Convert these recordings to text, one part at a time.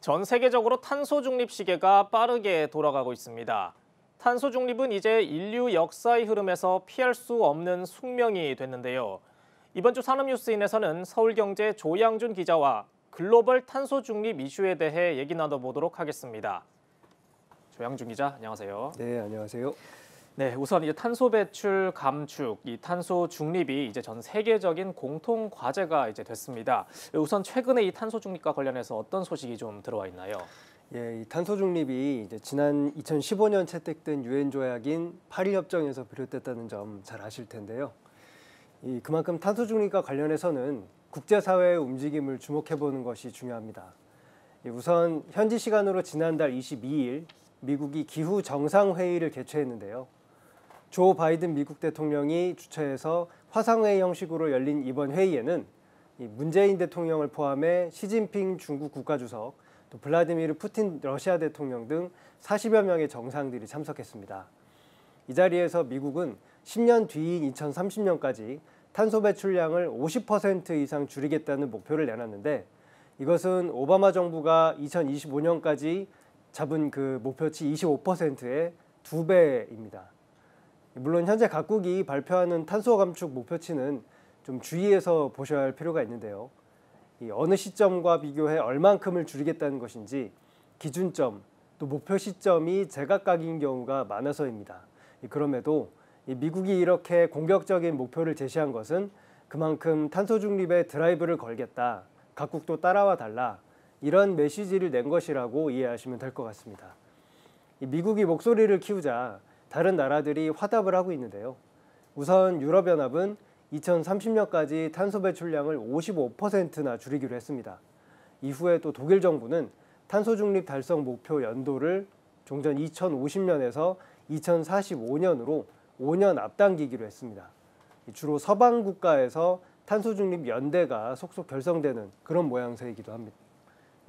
전 세계적으로 탄소 중립 시계가 빠르게 돌아가고 있습니다. 탄소 중립은 이제 인류 역사의 흐름에서 피할 수 없는 숙명이 됐는데요. 이번 주 산업뉴스인에서는 서울경제 조양준 기자와 글로벌 탄소 중립 이슈에 대해 얘기 나눠보도록 하겠습니다. 조양준 기자, 안녕하세요. 네, 안녕하세요. 네, 우선 이제 탄소 배출 감축, 이 탄소 중립이 이제 전 세계적인 공통 과제가 이제 됐습니다. 우선 최근에 이 탄소 중립과 관련해서 어떤 소식이 좀 들어와 있나요? 이 탄소 중립이 이제 지난 2015년 채택된 유엔 조약인 파리 협정에서 비롯됐다는 점 잘 아실 텐데요. 그만큼 탄소 중립과 관련해서는 국제사회의 움직임을 주목해보는 것이 중요합니다. 우선 현지 시간으로 지난달 22일 미국이 기후 정상회의를 개최했는데요. 조 바이든 미국 대통령이 주최해서 화상회의 형식으로 열린 이번 회의에는 문재인 대통령을 포함해 시진핑 중국 국가주석, 또 블라디미르 푸틴 러시아 대통령 등 40여 명의 정상들이 참석했습니다. 이 자리에서 미국은 10년 뒤인 2030년까지 탄소 배출량을 50% 이상 줄이겠다는 목표를 내놨는데, 이것은 오바마 정부가 2025년까지 잡은 그 목표치 25%의 2배입니다. 물론 현재 각국이 발표하는 탄소 감축 목표치는 좀 주의해서 보셔야 할 필요가 있는데요. 어느 시점과 비교해 얼만큼을 줄이겠다는 것인지 기준점, 또 목표 시점이 제각각인 경우가 많아서입니다. 그럼에도 미국이 이렇게 공격적인 목표를 제시한 것은 그만큼 탄소 중립에 드라이브를 걸겠다, 각국도 따라와 달라, 이런 메시지를 낸 것이라고 이해하시면 될 것 같습니다. 미국이 목소리를 키우자 다른 나라들이 화답을 하고 있는데요. 우선 유럽연합은 2030년까지 탄소 배출량을 55%나 줄이기로 했습니다. 이후에 또 독일 정부는 탄소 중립 달성 목표 연도를 종전 2050년에서 2045년으로 5년 앞당기기로 했습니다. 주로 서방 국가에서 탄소 중립 연대가 속속 결성되는 그런 모양새이기도 합니다.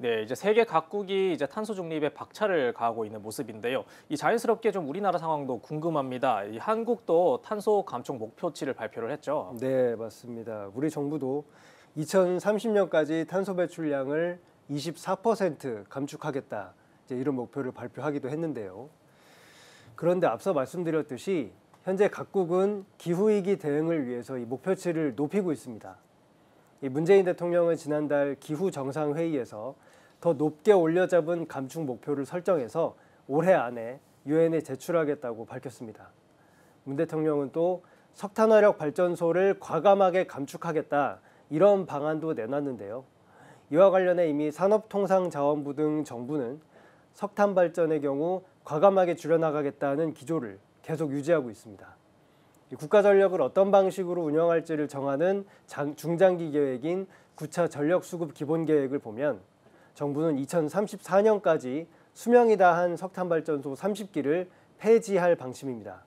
네, 이제 세계 각국이 이제 탄소 중립에 박차를 가하고 있는 모습인데요. 이 자연스럽게 좀 우리나라 상황도 궁금합니다. 이 한국도 탄소 감축 목표치를 발표를 했죠. 네, 맞습니다. 우리 정부도 2030년까지 탄소 배출량을 24% 감축하겠다, 이제 이런 목표를 발표하기도 했는데요. 그런데 앞서 말씀드렸듯이 현재 각국은 기후위기 대응을 위해서 이 목표치를 높이고 있습니다. 문재인 대통령은 지난달 기후 정상회의에서 더 높게 올려잡은 감축 목표를 설정해서 올해 안에 유엔에 제출하겠다고 밝혔습니다. 문 대통령은 또 석탄화력 발전소를 과감하게 감축하겠다, 이런 방안도 내놨는데요. 이와 관련해 이미 산업통상자원부 등 정부는 석탄 발전의 경우 과감하게 줄여나가겠다는 기조를 계속 유지하고 있습니다. 국가 전력을 어떤 방식으로 운영할지를 정하는 중장기 계획인 9차 전력 수급 기본 계획을 보면 정부는 2034년까지 수명이 다한 석탄 발전소 30기를 폐지할 방침입니다.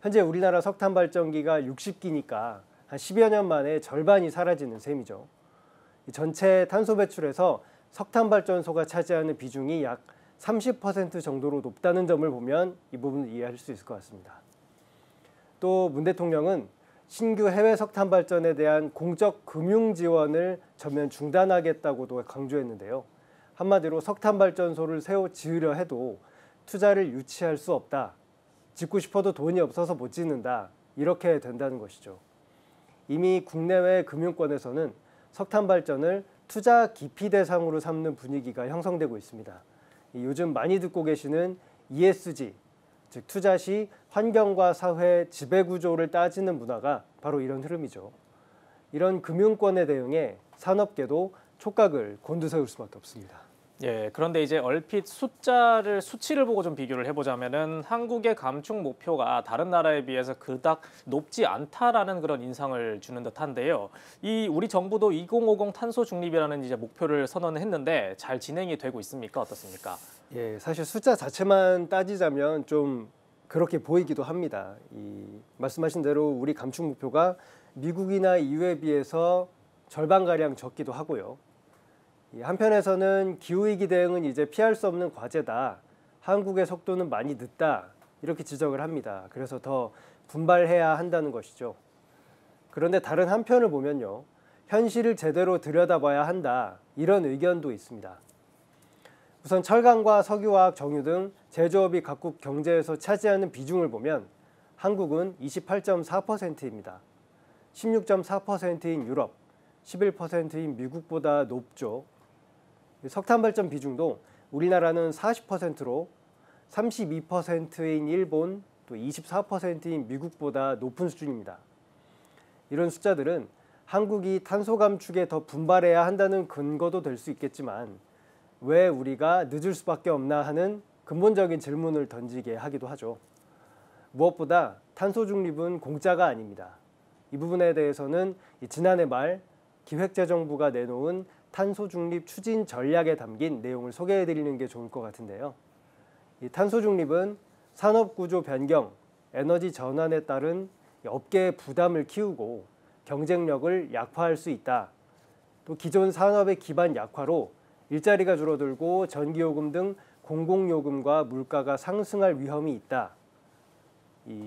현재 우리나라 석탄 발전기가 60기니까 한 10여 년 만에 절반이 사라지는 셈이죠. 전체 탄소 배출에서 석탄 발전소가 차지하는 비중이 약 30% 정도로 높다는 점을 보면 이 부분을 이해할 수 있을 것 같습니다. 또 문 대통령은 신규 해외 석탄 발전에 대한 공적 금융 지원을 전면 중단하겠다고도 강조했는데요. 한마디로 석탄 발전소를 새로 지으려 해도 투자를 유치할 수 없다, 짓고 싶어도 돈이 없어서 못 짓는다, 이렇게 된다는 것이죠. 이미 국내외 금융권에서는 석탄 발전을 투자 기피 대상으로 삼는 분위기가 형성되고 있습니다. 요즘 많이 듣고 계시는 ESG, 즉 투자 시 환경과 사회 지배구조를 따지는 문화가 바로 이런 흐름이죠. 이런 금융권의 대응에 산업계도 촉각을 곤두세울 수밖에 없습니다. 예, 그런데 이제 얼핏 수치를 보고 좀 비교를 해보자면은 한국의 감축 목표가 다른 나라에 비해서 그닥 높지 않다라는 그런 인상을 주는 듯한데요. 이 우리 정부도 2050 탄소 중립이라는 이제 목표를 선언했는데 잘 진행이 되고 있습니까? 어떻습니까? 예, 사실 숫자 자체만 따지자면 좀 그렇게 보이기도 합니다. 말씀하신 대로 우리 감축 목표가 미국이나 EU에 비해서 절반가량 적기도 하고요. 한편에서는 기후위기 대응은 이제 피할 수 없는 과제다, 한국의 속도는 많이 늦다, 이렇게 지적을 합니다. 그래서 더 분발해야 한다는 것이죠. 그런데 다른 한편을 보면요, 현실을 제대로 들여다봐야 한다, 이런 의견도 있습니다. 우선 철강과 석유화학, 정유 등 제조업이 각국 경제에서 차지하는 비중을 보면 한국은 28.4%입니다. 16.4%인 유럽, 11%인 미국보다 높죠. 석탄 발전 비중도 우리나라는 40%로 32%인 일본, 또 24%인 미국보다 높은 수준입니다. 이런 숫자들은 한국이 탄소 감축에 더 분발해야 한다는 근거도 될 수 있겠지만 왜 우리가 늦을 수밖에 없나 하는 근본적인 질문을 던지게 하기도 하죠. 무엇보다 탄소 중립은 공짜가 아닙니다. 이 부분에 대해서는 지난해 말 기획재정부가 내놓은 탄소 중립 추진 전략에 담긴 내용을 소개해 드리는 게 좋을 것 같은데요. 이 탄소 중립은 산업 구조 변경, 에너지 전환에 따른 업계의 부담을 키우고 경쟁력을 약화할 수 있다. 또 기존 산업의 기반 약화로 일자리가 줄어들고 전기요금 등 공공요금과 물가가 상승할 위험이 있다.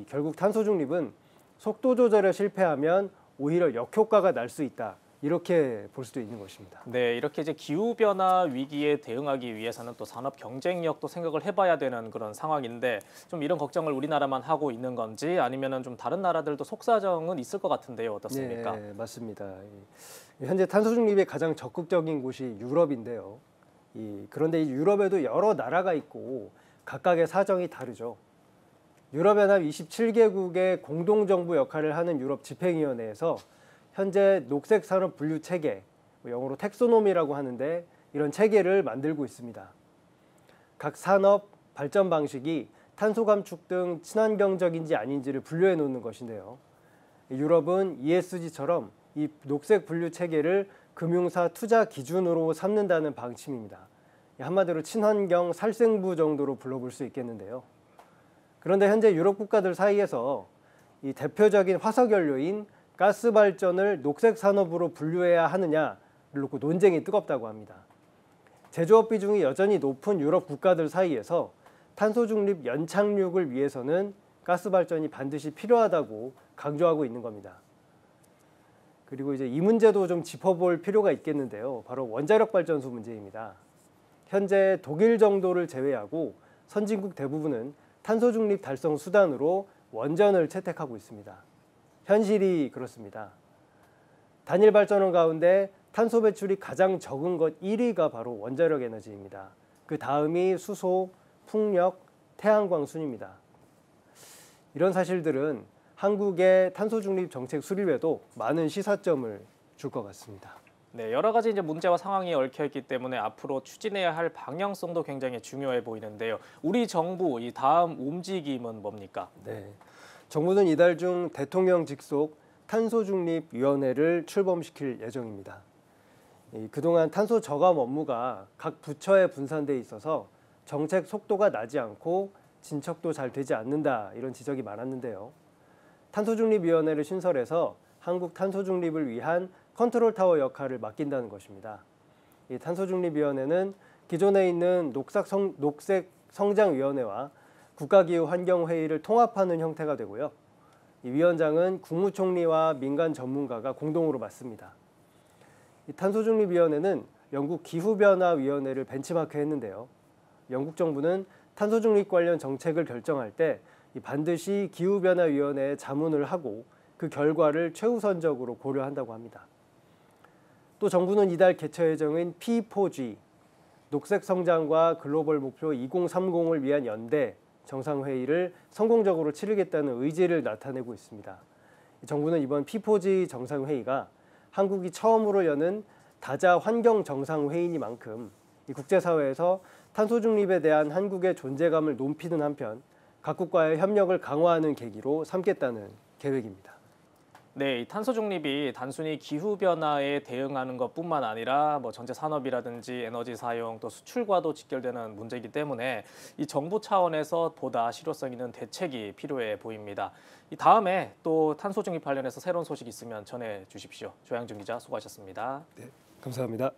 결국 탄소 중립은 속도 조절에 실패하면 오히려 역효과가 날 수 있다. 이렇게 볼 수도 있는 것입니다. 네, 이렇게 이제 기후 변화 위기에 대응하기 위해서는 또 산업 경쟁력도 생각을 해봐야 되는 그런 상황인데 좀 이런 걱정을 우리나라만 하고 있는 건지 아니면은 좀 다른 나라들도 속사정은 있을 것 같은데요, 어떻습니까? 네, 맞습니다. 현재 탄소 중립에 가장 적극적인 곳이 유럽인데요. 그런데 이 유럽에도 여러 나라가 있고 각각의 사정이 다르죠. 유럽연합 27개국의 공동정부 역할을 하는 유럽 집행위원회에서 현재 녹색 산업 분류 체계, 영어로 텍소노미라고 하는데 이런 체계를 만들고 있습니다. 각 산업 발전 방식이 탄소 감축 등 친환경적인지 아닌지를 분류해 놓는 것인데요. 유럽은 ESG처럼 이 녹색 분류 체계를 금융사 투자 기준으로 삼는다는 방침입니다. 한마디로 친환경 살생부 정도로 불러볼 수 있겠는데요. 그런데 현재 유럽 국가들 사이에서 이 대표적인 화석연료인 가스 발전을 녹색 산업으로 분류해야 하느냐를 놓고 논쟁이 뜨겁다고 합니다. 제조업 비중이 여전히 높은 유럽 국가들 사이에서 탄소 중립 연착륙을 위해서는 가스 발전이 반드시 필요하다고 강조하고 있는 겁니다. 그리고 이제 이 문제도 좀 짚어볼 필요가 있겠는데요. 바로 원자력 발전소 문제입니다. 현재 독일 정도를 제외하고 선진국 대부분은 탄소 중립 달성 수단으로 원전을 채택하고 있습니다. 현실이 그렇습니다. 단일 발전원 가운데 탄소 배출이 가장 적은 것 1위가 바로 원자력 에너지입니다. 그 다음이 수소, 풍력, 태양광 순입니다. 이런 사실들은 한국의 탄소 중립 정책 수립에도 많은 시사점을 줄 것 같습니다. 네, 여러 가지 이제 문제와 상황이 얽혀 있기 때문에 앞으로 추진해야 할 방향성도 굉장히 중요해 보이는데요. 우리 정부 이 다음 움직임은 뭡니까? 네, 정부는 이달 중 대통령 직속 탄소중립위원회를 출범시킬 예정입니다. 그동안 탄소 저감 업무가 각 부처에 분산돼 있어서 정책 속도가 나지 않고 진척도 잘 되지 않는다 이런 지적이 많았는데요. 탄소중립위원회를 신설해서 한국 탄소중립을 위한 컨트롤타워 역할을 맡긴다는 것입니다. 이 탄소중립위원회는 기존에 있는 녹색성장위원회와 국가기후환경회의를 통합하는 형태가 되고요. 이 위원장은 국무총리와 민간 전문가가 공동으로 맡습니다. 이 탄소중립위원회는 영국 기후변화위원회를 벤치마크했는데요. 영국 정부는 탄소중립 관련 정책을 결정할 때 반드시 기후변화위원회에 자문을 하고 그 결과를 최우선적으로 고려한다고 합니다. 또 정부는 이달 개최 예정인 P4G, 녹색 성장과 글로벌 목표 2030을 위한 연대 정상회의를 성공적으로 치르겠다는 의지를 나타내고 있습니다. 정부는 이번 P4G 정상회의가 한국이 처음으로 여는 다자 환경 정상회의니만큼 이 국제사회에서 탄소 중립에 대한 한국의 존재감을 높이는 한편 각국과의 협력을 강화하는 계기로 삼겠다는 계획입니다. 네, 이 탄소 중립이 단순히 기후 변화에 대응하는 것뿐만 아니라 전체 산업이라든지 에너지 사용 또 수출과도 직결되는 문제이기 때문에 이 정부 차원에서 보다 실효성 있는 대책이 필요해 보입니다. 이 다음에 또 탄소 중립 관련해서 새로운 소식 있으면 전해 주십시오. 조양준 기자 수고하셨습니다. 네, 감사합니다.